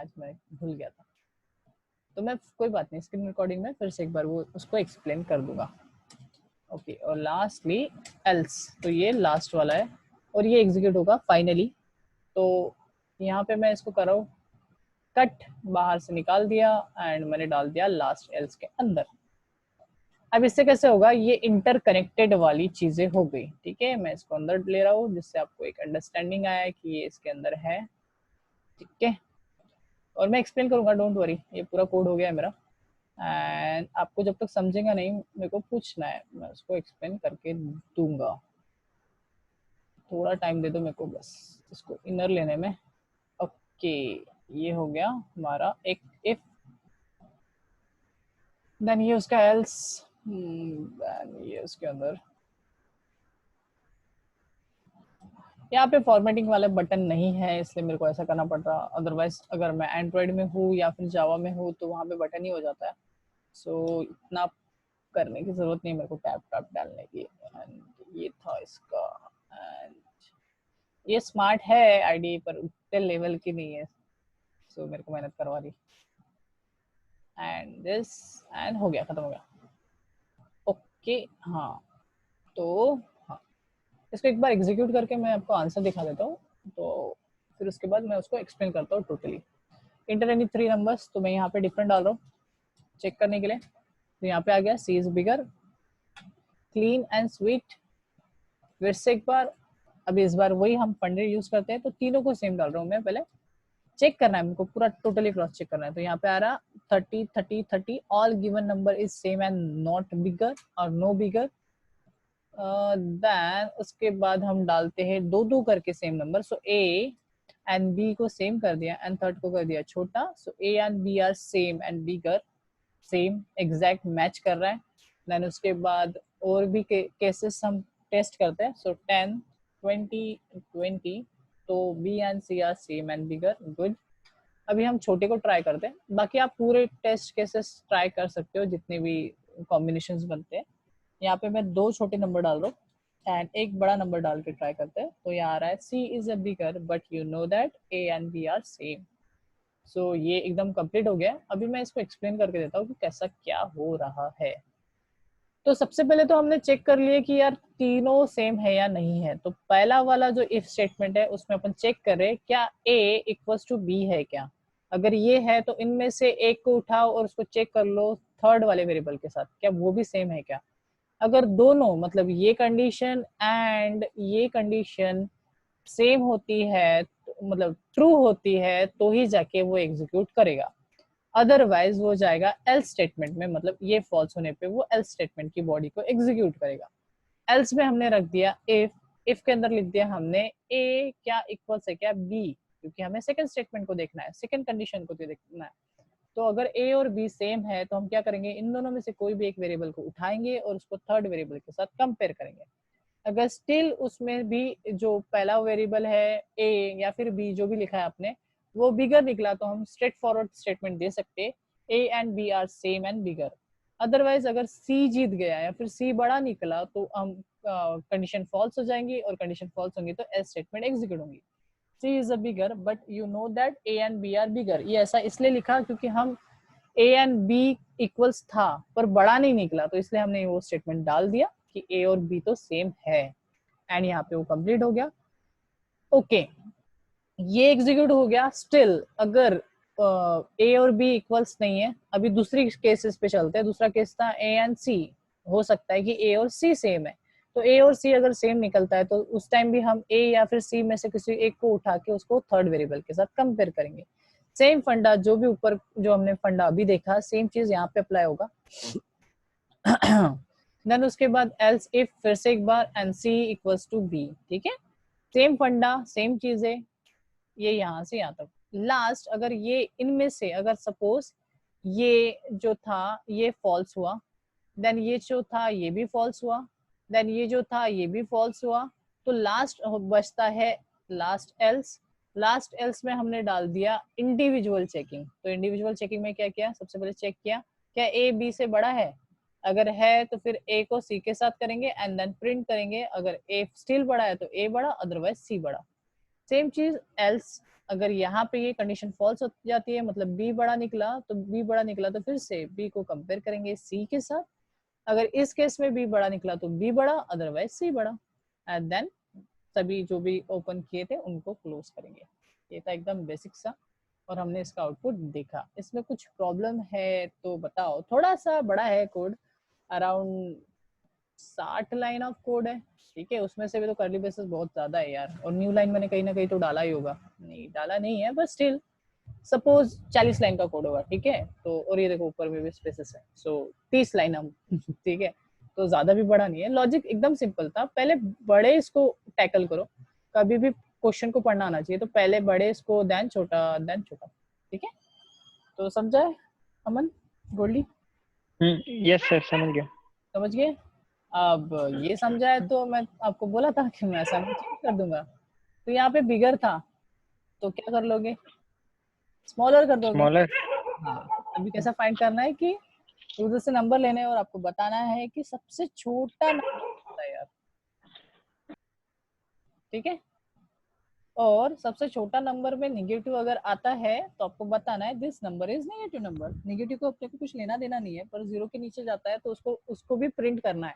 आज मैं भूल गया था, तो मैं कोई बात नहीं, स्क्रीन रिकॉर्डिंग में फिर से एक बार वो उसको एक्सप्लेन कर दूंगा। ओके, और लास्टली एल्स, तो ये लास्ट वाला है और ये एग्जीक्यूट होगा फाइनली। तो यहाँ पे मैं इसको कर रहा हूँ कट, बाहर से निकाल दिया एंड मैंने डाल दिया लास्ट एल्स के अंदर। अब इससे कैसे होगा, ये इंटरकनेक्टेड वाली चीजें हो गई, ठीक है। मैं इसको अंदर ले रहा हूँ जिससे आपको एक अंडरस्टैंडिंग आया कि ये इसके अंदर है, ठीक है। और मैं एक्सप्लेन करूंगा, डोंट वरी, ये पूरा कोड हो गया है मेरा। एंड आपको जब तक समझेगा नहीं मेरे को पूछना है, मैं उसको एक्सप्लेन करके दूंगा। थोड़ा टाइम दे दो मेरे को बस इसको इनर लेने में। ओके, ये हो गया हमारा एक इफ, देन ये उसका एल्स, देन ये उसके अंदर। यहाँ पे फॉर्मेटिंग वाला बटन नहीं है इसलिए मेरे को ऐसा करना पड़ रहा, अदरवाइज अगर मैं एंड्रॉयड में हूँ या फिर जावा में हूँ तो वहाँ पे बटन ही हो जाता है। सो इतना करने की जरूरत नहीं मेरे को टैप टैप डालने की। एंड ये था इसका, एंड ये स्मार्ट है आईडी पर उतने लेवल की नहीं है, सो मेरे को मेहनत करवा रही। एंड दिस, एंड हो गया, खत्म हो गया। ओके, हाँ तो हाँ, इसको एक बार एग्जीक्यूट करके मैं आपको आंसर दिखा देता हूँ, तो फिर उसके बाद मैं उसको एक्सप्लेन करता हूँ टोटली। इंटर एनी 3 नंबर्स, तो मैं यहाँ पे डिफरेंट डाल रहा हूँ चेक करने के लिए। तो यहाँ पे आ गया C is bigger, clean and sweet. फिर से एक बार, अभी इस बार वही हम फंडे यूज करते हैं, तो तीनों को सेम डाल रहा हूँ मैं। पहले चेक करना है हमको, पूरा टोटली क्रॉस चेक करना है। तो यहाँ पे आ रहा 30 30 30, all given number is same and not बिगर और नो बिगर। देन उसके बाद हम डालते हैं दो दो करके same number, so A and B को सेम कर दिया एंड थर्ड को कर दिया छोटा, so A and B are same and bigger, same exact match कर रहा है। देन उसके बाद और भी केसेस हम टेस्ट करते हैं, सो 10 20 20, तो B and C are same and bigger, good. अभी हम छोटे को ट्राई करते हैं, बाकी आप पूरे टेस्ट केसेस ट्राई कर सकते हो जितने भी कॉम्बिनेशंस बनते हैं। यहाँ पे मैं दो छोटे नंबर डाल रहा हूँ एंड एक बड़ा नंबर डाल के ट्राई करते हैं। तो यहाँ आ रहा है C is a bigger but you know that A and B are same. So ये एकदम कंप्लीट हो गया। अभी मैं इसको एक्सप्लेन करके देता हूँ कि कैसा क्या हो रहा है। तो सबसे पहले तो हमने चेक कर लिया कि यार तीनों सेम है या नहीं है। तो पहला वाला जो इफ स्टेटमेंट है उसमें अपन चेक कर रहे हैं क्या ए इक्वल्स टू बी है क्या। अगर ये है तो इनमें से एक को उठाओ और उसको चेक कर लो थर्ड वाले वेरिएबल के साथ, क्या वो भी सेम है क्या। अगर दोनों मतलब ये कंडीशन एंड ये कंडीशन सेम होती है, तो मतलब ट्रू होती है, तो ही जाके वो एग्जीक्यूट करेगा। अदरवाइज वो जाएगा एल्स स्टेटमेंट में, मतलब ये फॉल्स होने पे वो एल्स स्टेटमेंट की बॉडी को एग्जीक्यूट करेगा। एल्स में हमने रख दिया इफ के अंदर लिख दिया हमने ए क्या इक्वल्स है क्या बी, क्योंकि हमें सेकंड स्टेटमेंट को देखना है, सेकंड कंडीशन को देखना है। तो अगर ए और बी सेम है तो हम क्या करेंगे, इन दोनों में से कोई भी एक वेरिएबल को उठाएंगे और उसको थर्ड वेरिएबल के साथ कंपेयर करेंगे। अगर स्टिल उसमें भी जो पहला वेरिएबल है ए या फिर बी जो भी लिखा है आपने वो बिगर निकला, तो हम स्ट्रेट फॉरवर्ड स्टेटमेंट दे सकते A and B are same and bigger. Otherwise अगर सी जीत गया या फिर सी बड़ा निकला तो हम कंडीशन फॉल्स हो जाएंगी, और कंडीशन फॉल्स होंगी तो एल्स स्टेटमेंट एग्जीक्यूट होंगी। C is a bigger but you know that A and B are bigger, ये ऐसा इसलिए लिखा क्योंकि हम ए एंड बी इक्वल्स था पर बड़ा नहीं निकला, तो इसलिए हमने वो स्टेटमेंट डाल दिया कि ए और बी तो सेम है। एंड यहाँ पे वो कंप्लीट हो गया। ओके, ये एग्जीक्यूट हो गया। स्टिल अगर ए और बी इक्वल्स नहीं है, अभी दूसरी केसेस पे चलते हैं। दूसरा केस था ए एंड सी, हो सकता है कि ए और सी सेम है, तो ए और सी अगर सेम निकलता है तो उस टाइम भी हम ए या फिर सी में से किसी एक को उठा के उसको थर्ड वेरिएबल के साथ कंपेयर करेंगे। सेम फंडा जो भी ऊपर जो हमने फंडा अभी देखा, सेम चीज यहाँ पे अप्लाई होगा। देन उसके बाद एल्स इफ फिर से एक बार and C equals to B, ठीक है। सेम फंडा सेम चीजें, ये यहाँ से यहाँ तक। लास्ट अगर ये इनमें से अगर सपोज ये जो था ये फॉल्स हुआ, देन ये जो था ये भी फॉल्स हुआ, देन ये जो था ये भी फॉल्स हुआ, तो लास्ट बचता है लास्ट एल्स। लास्ट एल्स में हमने डाल दिया इंडिविजुअल चेकिंग। तो इंडिविजुअल चेकिंग में क्या किया, सबसे पहले चेक किया क्या ए बी से बड़ा है। अगर है तो फिर ए को सी के साथ करेंगे एंड देन प्रिंट करेंगे। अगर ए स्टिल बड़ा है तो ए बड़ा, अदरवाइज सी बड़ा। सेम चीज एल्स, अगर यहाँ पे ये कंडीशन फॉल्स हो जाती है, मतलब बी बड़ा निकला, तो बी बड़ा निकला तो फिर से बी को कंपेयर करेंगे सी के साथ। अगर इस केस में बी बड़ा निकला तो बी बड़ा, अदरवाइज सी बड़ा, एंड देन सभी जो भी ओपन किए थे उनको क्लोज करेंगे। ये था एकदम बेसिक सा, और हमने इसका आउटपुट देखा। इसमें कुछ प्रॉब्लम है तो बताओ। थोड़ा सा बड़ा है code, around 60 line of code है, ठीक है। उसमें से भी तो कर्ली ब्रेसेस बहुत ज्यादा है यार, और न्यू लाइन मैंने कहीं ना कहीं तो डाला ही होगा, नहीं डाला नहीं है, बट स्टिल सपोज 40 लाइन का कोड होगा, ठीक है। तो और ये देखो ऊपर में भी स्पेसेस है, सो 30 लाइन हम ठीक है, तो ज्यादा भी बड़ा नहीं है। लॉजिक एकदम सिंपल था, पहले बड़े इसको टैकल करो। कभी भी क्वेश्चन को पढ़ना आना चाहिए तो पहले बड़े इसको, देन छोटा, देन छोटा, ठीक है। तो समझा है अमन, गोल्डी? यस सर, समझ गया। समझ गए? अब ये समझा है तो मैं आपको बोला था कि मैं असाइनमेंट चेंज कर दूंगा। तो यहाँ पे बिगर था तो क्या कर लोगे, स्मॉलर कर दोगे। स्मॉलर। हाँ, अभी कैसा फाइंड करना है कि यूजर से नंबर लेने हैं और आपको बताना है कि सबसे छोटा नंबर होता है यार, ठीक है। और सबसे छोटा नंबर में निगेटिव अगर आता है तो आपको बताना है this number is negative number. Negative को अपने को कुछ लेना देना नहीं है, पर जीरो के नीचे जाता है तो उसको भी प्रिंट करना है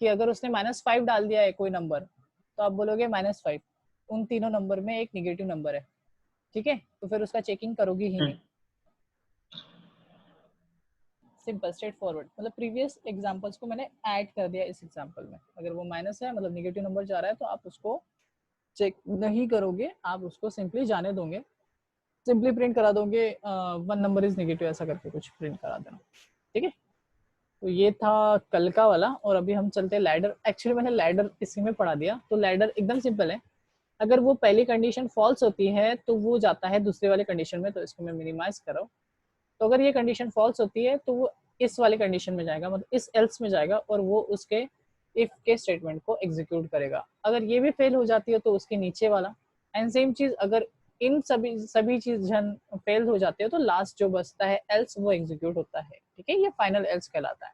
कि अगर उसने -5 डाल दिया है कोई नंबर, तो आप बोलोगे -5, उन तीनों नंबर में एक निगेटिव नंबर है, ठीक है। तो फिर उसका चेकिंग करोगे ही नहीं। Simple, straight forward. मतलब प्रीवियस एग्जांपल्स को मैंने ऐड कर दिया इस एग्जांपल में। अगर वो माइनस है, मतलब निगेटिव नंबर जा रहा है, तो आप उसको चेक नहीं करोगे, आप उसको सिंपली जाने दोगे, सिंपली प्रिंट करा दोगे 1 नंबर इज नेगेटिव, ऐसा करके कुछ प्रिंट करा देना, ठीक है। तो ये था कल का वाला। और अभी हम चलते हैं लैडर। एक्चुअली मैंने लैडर इसी में पढ़ा दिया। तो लैडर एकदम सिंपल है, अगर वो पहली कंडीशन फॉल्स होती है तो वो जाता है दूसरे वाले कंडीशन में। तो इसको मैं मिनिमाइज कर रहा हूँ। तो अगर ये कंडीशन फॉल्स होती है तो वो इस वाले कंडीशन में जाएगा, मतलब इस एल्स में जाएगा, और वो उसके इफ के स्टेटमेंट को एग्जीक्यूट करेगा। अगर ये भी फेल हो जाती है तो उसके नीचे वाला, एंड सेम चीज अगर इन सभी चीज जन फेल हो जाती है तो लास्ट जो बचता है एल्स, वो एग्जीक्यूट होता है, ठीक है। ये फाइनल एल्स कहलाता है।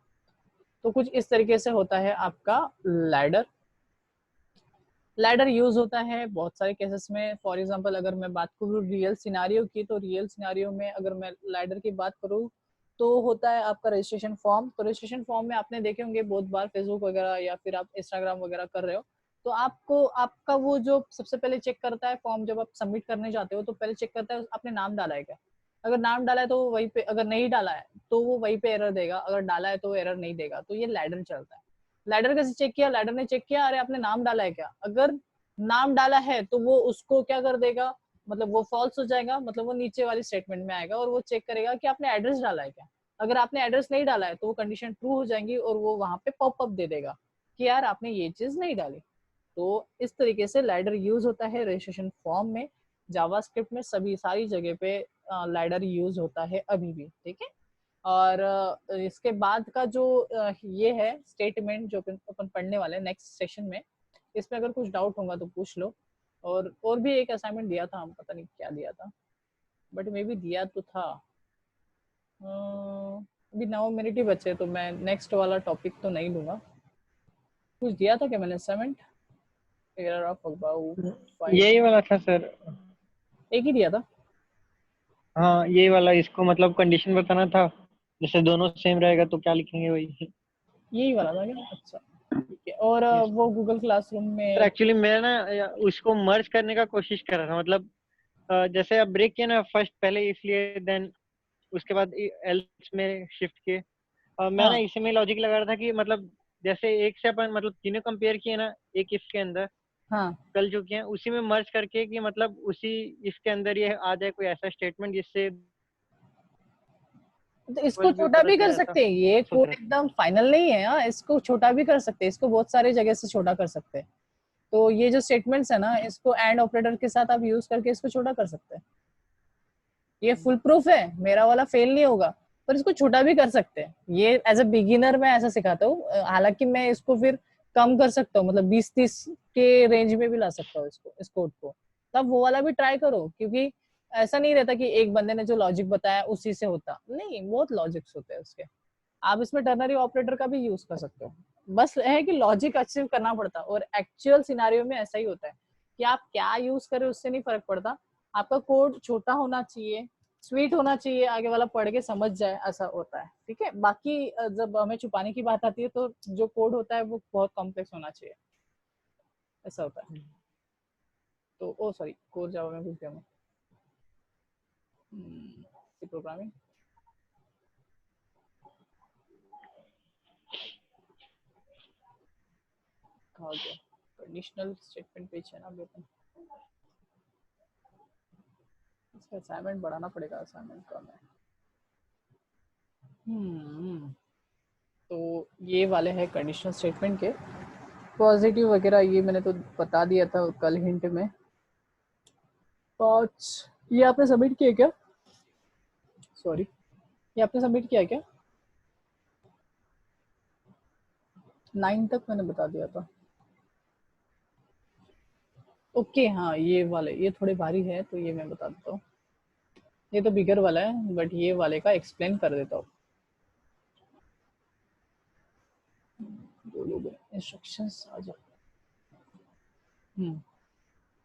तो कुछ इस तरीके से होता है आपका लैडर। लैडर यूज होता है बहुत सारे केसेस में। फॉर एग्जांपल अगर मैं बात करूँ रियल सिनारियो की, तो रियल सिनारियो में अगर मैं लैडर की बात करूँ तो होता है आपका रजिस्ट्रेशन फॉर्म। तो रजिस्ट्रेशन फॉर्म में आपने देखे होंगे बहुत बार, फेसबुक वगैरह या फिर आप इंस्टाग्राम वगैरह कर रहे हो, तो आपको आपका वो जो सबसे पहले चेक करता है फॉर्म, जब आप सबमिट करने जाते हो तो पहले चेक करता है आपने नाम डाला है क्या। अगर नाम डाला है तो वो वहीं पे, अगर नहीं डाला है तो वो वहीं पे एरर देगा, अगर डाला है तो वो एरर नहीं देगा। तो ये लैडर चलता है। लैडर कैसे चेक किया, लैडर ने चेक किया अरे आपने नाम डाला है क्या। अगर नाम डाला है तो वो उसको क्या कर देगा, मतलब वो फॉल्स हो जाएगा, मतलब वो नीचे वाली स्टेटमेंट में आएगा और वो चेक करेगा कि आपने एड्रेस डाला है क्या। अगर आपने एड्रेस नहीं डाला है तो वो कंडीशन ट्रू हो जाएंगी और वो वहां पे पॉपअप दे देगा कि यार आपने ये चीज नहीं डाली। तो इस तरीके से लैडर यूज होता है रजिस्ट्रेशन फॉर्म में। जावास्क्रिप्ट में सभी सारी जगह पे लैडर यूज होता है अभी भी, ठीक है। और इसके बाद का जो ये है स्टेटमेंट जो अपन पढ़ने वाले हैं नेक्स्ट सेशन में, इसमें अगर कुछ डाउट होगा तो पूछ लो। और भी एक असाइनमेंट दिया था, हम पता नहीं क्या दिया था, बट मे भी दिया तो था। अभी 9 मिनट ही बचे तो मैं नेक्स्ट वाला टॉपिक तो नहीं लूंगा। कुछ दिया था क्या मैंने असाइनमेंट, एरर ऑफ अबाउट 5, यही वाला था सर। एक ही दिया था। हाँ यही वाला, इसको मतलब कंडीशन बताना था, जैसे दोनों सेम रहेगा तो क्या लिखेंगे वही। यही वाला था क्या, अच्छा ठीक है। और यस वो गूगल क्लासरूम सर। में। एक्चुअली मैं ना उसको मर्ज करने का कोशिश कर रहा था, मतलब जैसे अब ब्रेक किया ना, फर्स्ट पहले इसलिए देन उसके बाद एल्स में शिफ्ट किए। मैं ना हाँ इसी में लॉजिक लगा रहा था कि मतलब जैसे एक से अपन मतलब तीनों कंपेयर किए ना, एक इफ के अंदर हाँ, कल जो किए हैं उसी में मर्ज करके, कि मतलब उसी इफ के अंदर ये आ जाए कोई ऐसा स्टेटमेंट जिससे तो इसको भी छोटा पता भी चल कर जाता। सकते हैं, ये सोच कोड रहा एकदम फाइनल नहीं है। हाँ, इसको छोटा भी कर सकते हैं, इसको बहुत सारे जगह से छोटा कर सकते हैं। तो ये जो स्टेटमेंट्स है ना, इसको एंड ऑपरेटर के साथ आप यूज करके इसको छोटा कर सकते हैं। ये फुल प्रूफ है, मेरा वाला फेल नहीं होगा। पर इसको छोटा भी कर सकते हैं, ये एज अ बिगिनर मैं ऐसा सिखाता हूँ। हालांकि मैं इसको फिर कम कर सकता हूँ, मतलब 20-30 के रेंज में भी ला सकता हूँ इसको, इस कोड को। तब वो वाला भी ट्राई करो, क्योंकि ऐसा नहीं रहता कि एक बंदे ने जो लॉजिक बताया उसी से होता नहीं, बहुत लॉजिक्स होते हैं उसके। आप इसमें टर्नरी ऑपरेटर का भी यूज कर सकते हो। बस है कि लॉजिक अचीव करना पड़ता है, और एक्चुअल सिनारियो में ऐसा ही होता है कि आप क्या यूज करें उससे नहीं फर्क पड़ता, आपका कोड छोटा होना चाहिए, स्वीट होना चाहिए, आगे वाला पढ़ के समझ जाए, ऐसा होता है, ठीक है। बाकी जब हमें छुपाने की बात आती है तो जो कोड होता है वो बहुत कॉम्प्लेक्स होना चाहिए, ऐसा होता है। तो ओ सॉरी, कोर जावा में घुस गया मैं। प्रोग्रामिंग कहाँ गया, कंडीशनल स्टेटमेंट पेज है ना अभी अपन, इसका असाइनमेंट बढ़ाना पड़ेगा, असाइनमेंट कम है। तो ये वाले हैं कंडीशनल स्टेटमेंट के पॉजिटिव वगैरह, ये मैंने तो बता दिया था कल हिंट में। 5 ये आपने सबमिट किया क्या? सॉरी, ये आपने सबमिट किया क्या? 9 तक मैंने बता दिया था। ओके हाँ, ये वाले ये थोड़े भारी है तो ये मैं बता देता हूँ। ये तो बिगर वाला है बट ये वाले का एक्सप्लेन कर देता हूँ। इंस्ट्रक्शंस आ जाओ।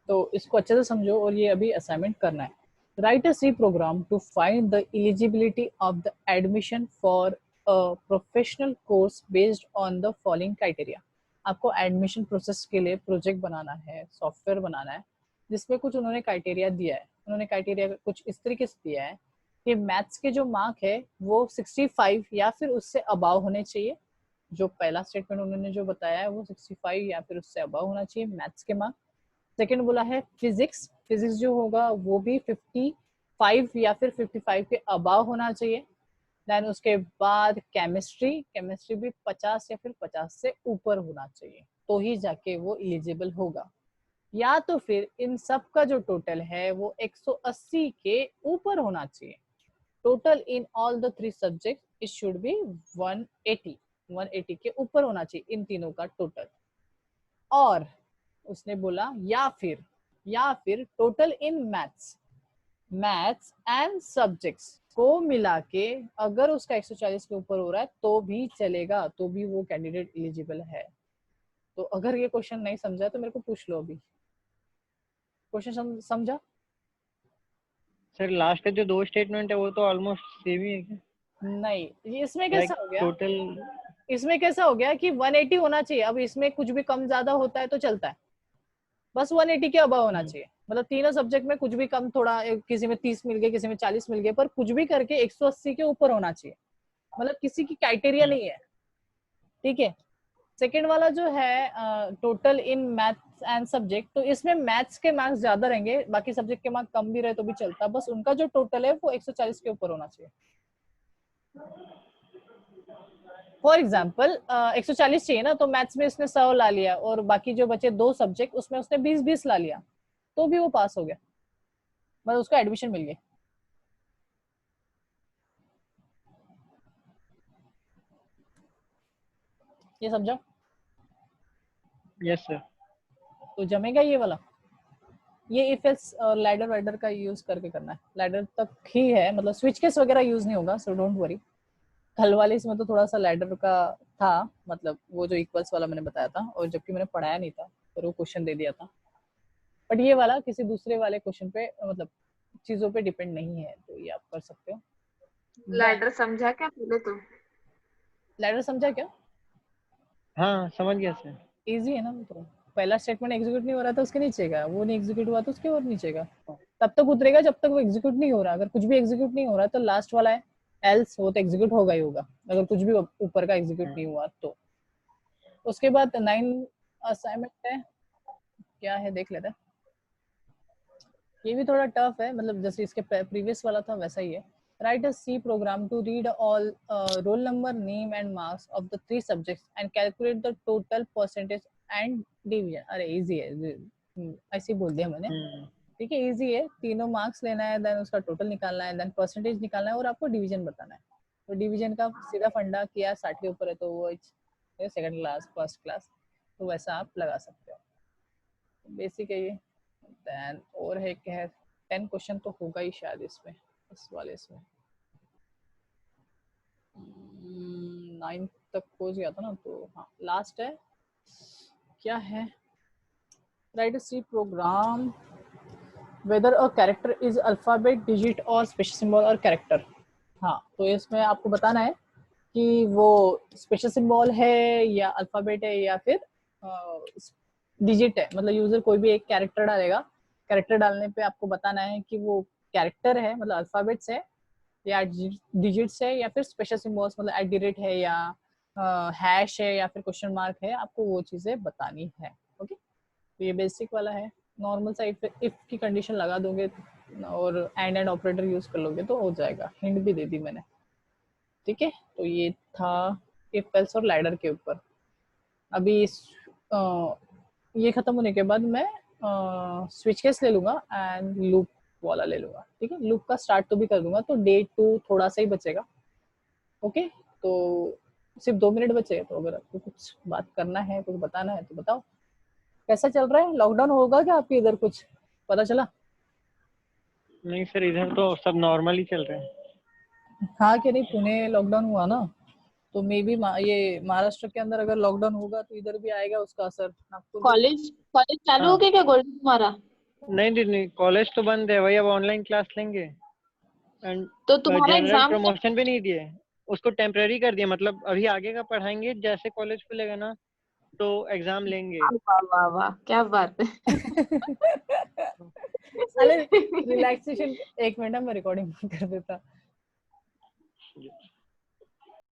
तो इसको अच्छे से समझो और ये अभी असाइनमेंट करना है। Write a C program to find the eligibility of the admission for a professional course based on the following criteria. आपको एडमिशन प्रोसेस के लिए प्रोजेक्ट बनाना है, सॉफ्टवेयर बनाना है, जिसमें कुछ उन्होंने क्राइटेरिया दिया है। उन्होंने क्राइटेरिया कुछ इस तरीके से दिया है कि मैथ्स के जो मार्क है वो 65 या फिर उससे अबाव होने चाहिए। जो पहला स्टेटमेंट उन्होंने जो बताया है वो 65 या फिर उससे अबाव होना चाहिए मैथ्स के मार्क। सेकेंड बोला है फिजिक्स, फिजिक्स जो होगा वो भी 55 या फिर 55 के अबाव होना चाहिए। देन उसके बाद केमिस्ट्री, केमिस्ट्री भी 50 या फिर 50 से ऊपर होना चाहिए, तो ही जाके वो एलिजिबल होगा। या तो फिर इन सब का जो टोटल है वो 180 के ऊपर होना चाहिए। Total in all the 3 subject it should be 180 के ऊपर होना चाहिए इन तीनों का टोटल। और उसने बोला या फिर total in maths and subjects को मिला के अगर उसका 140 के ऊपर हो रहा है तो भी चलेगा, तो भी वो कैंडिडेट एलिजिबल है। तो अगर ये क्वेश्चन नहीं समझा तो मेरे को पूछ लो अभी। क्वेश्चन समझा? सर लास्ट का जो 2 स्टेटमेंट है वो तो ऑलमोस्ट सेम ही है क्या? नहीं, ये इसमें लाइक कैसा हो गया, टोटल इसमें कैसा हो गया कि 180 होना चाहिए। अब इसमें कुछ भी कम ज्यादा होता है तो चलता है, बस 180 के अबव होना चाहिए। मतलब तीनों सब्जेक्ट में कुछ भी कम थोड़ा, किसी में 30 मिल गए, किसी में 40 मिल गए, पर कुछ भी करके 180 के ऊपर होना चाहिए। मतलब किसी की क्राइटेरिया नहीं है, ठीक है। सेकेंड वाला जो है total in maths and subject, तो इसमें मैथ्स के मार्क्स ज्यादा रहेंगे, बाकी सब्जेक्ट के मार्क्स कम भी रहे तो भी चलता, बस उनका जो टोटल है वो 140 के ऊपर होना चाहिए। फॉर एग्जाम्पल 140 चाहिए ना, तो मैथ्स में उसने 100 ला लिया और बाकी जो बचे 2 सब्जेक्ट उसमें उसने 20-20 ला लिया, तो भी वो पास हो गया, मतलब उसको एडमिशन मिल गया। ये समझा? Yes sir. तो जमेगा ये वाला। ये इफ एल्स और लैडर वैडर का यूज करके करना है, लैडर तक ही है, मतलब स्विच केस वगैरह यूज नहीं होगा, सो डोंट वरी। कल वाले इसमें तो थोड़ा सा लैडर का था, मतलब वो जो इक्वल्स वाला मैंने बताया था, और जबकि मैंने पढ़ाया नहीं था पर वो क्वेश्चन दे दिया था। बट ये वाला किसी दूसरे वाले क्वेश्चन पे, मतलब चीजों पे डिपेंड नहीं है, तो ये आप कर सकते हो। लैडर समझा क्या पहले तो? लैडर समझा क्या? हाँ समझ गया सर। इजी है ना, तो पहला स्टेटमेंट एग्जीक्यूट नहीं हो रहा था उसके नीचे का, वो नहीं एग्जीक्यूट हुआ तो उसके और नीचे का, तब तक उतरेगा जब तक वो एग्जीक्यूट नहीं हो रहा। अगर कुछ भी एग्जीक्यूट नहीं हो रहा तो लास्ट वाला है एल्स, वो तो एग्जीक्यूट होगा ही होगा अगर कुछ भी ऊपर का एग्जीक्यूट नहीं हुआ तो। उसके बाद 9 असाइनमेंट है, क्या है देख लेते हैं। ये भी थोड़ा टफ है, मतलब जैसे इसके प्रीवियस वाला था वैसा ही है। Write a C program to read all roll number, name and marks of the 3 subjects and calculate the total percentage and division. अरे इजी है, ऐसे ही बोल दिया मैंने, ठीक है। इजी है, तीनों मार्क्स लेना है, देन उसका टोटल निकालना है, देन परसेंटेज निकालना है और आपको डिवीजन बताना है। तो डिवीजन का सीधा फंडा किया, 60 के ऊपर है तो वो सेकंड क्लास, फर्स्ट क्लास, तो वैसा आप लगा सकते हो। बेसिक है ये। देन और है क्या है, 10 क्वेश्चन तो होगा ही शायद इसमें, इस वाले इसमें 9 तक पहुंच गया था ना, तो हाँ लास्ट है, क्या है, write C program whether a character is alphabet, digit और स्पेशल सिंबल और कैरेक्टर। हाँ, तो इसमें आपको बताना है कि वो स्पेशल सिंबल है या अल्फाबेट है या फिर डिजिट है। मतलब यूजर कोई भी एक कैरेक्टर डालेगा, कैरेक्टर डालने पे आपको बताना है कि वो कैरेक्टर है मतलब अल्फाबेट्स है या डिजिट्स है या फिर स्पेशल सिंबल्स मतलब एट द रेट है या हैश है या फिर क्वेश्चन मार्क है, आपको वो चीजें बतानी है। ओके, तो ये बेसिक वाला है। नॉर्मल सा इफ की कंडीशन लगा दोगे और एंड ऑपरेटर यूज कर लोगे तो हो जाएगा। हिंट भी दे दी मैंने, ठीक है। तो ये था इफ एल्स और लैडर के ऊपर। अभी ये खत्म होने के बाद मैं स्विच केस ले लूंगा एंड लूप वाला ले लूंगा, ठीक है। लूप का स्टार्ट तो भी कर दूंगा, तो डे 2 थोड़ा सा ही बचेगा। ओके, तो सिर्फ 2 मिनट बचे, तो अगर आपको कुछ बात करना है, कुछ बताना है तो बताओ। कैसा चल रहा है? लॉकडाउन होगा क्या आपके इधर? कुछ पता चला? नहीं सर, इधर तो सब नॉर्मल ही चल रहे हैं। हाँ कि नहीं, पुणे लॉकडाउन हुआ ना, तो मे बी ये महाराष्ट्र के अंदर अगर लॉकडाउन होगा तो इधर भी आएगा उसका असर। आपको भी कॉलेज कॉलेज चालू हो हाँ, गया क्या गोल्डन तुम्हारा? नहीं नहीं नहीं, कॉलेज तो बंद है, वही अब ऑनलाइन क्लास लेंगे। एंड तो तुम्हारा जनरल एग्जाम प्रमोशन भी नहीं दिए, उसको टेम्पररी कर दिया। मतलब अभी आगे का पढ़ाएंगे, जैसे कॉलेज खुलेगा ना तो एग्जाम लेंगे। वाह वाह वाह, क्या बात है। अरे रिलैक्सेशन, 1 मिनट मैं रिकॉर्डिंग कर देता।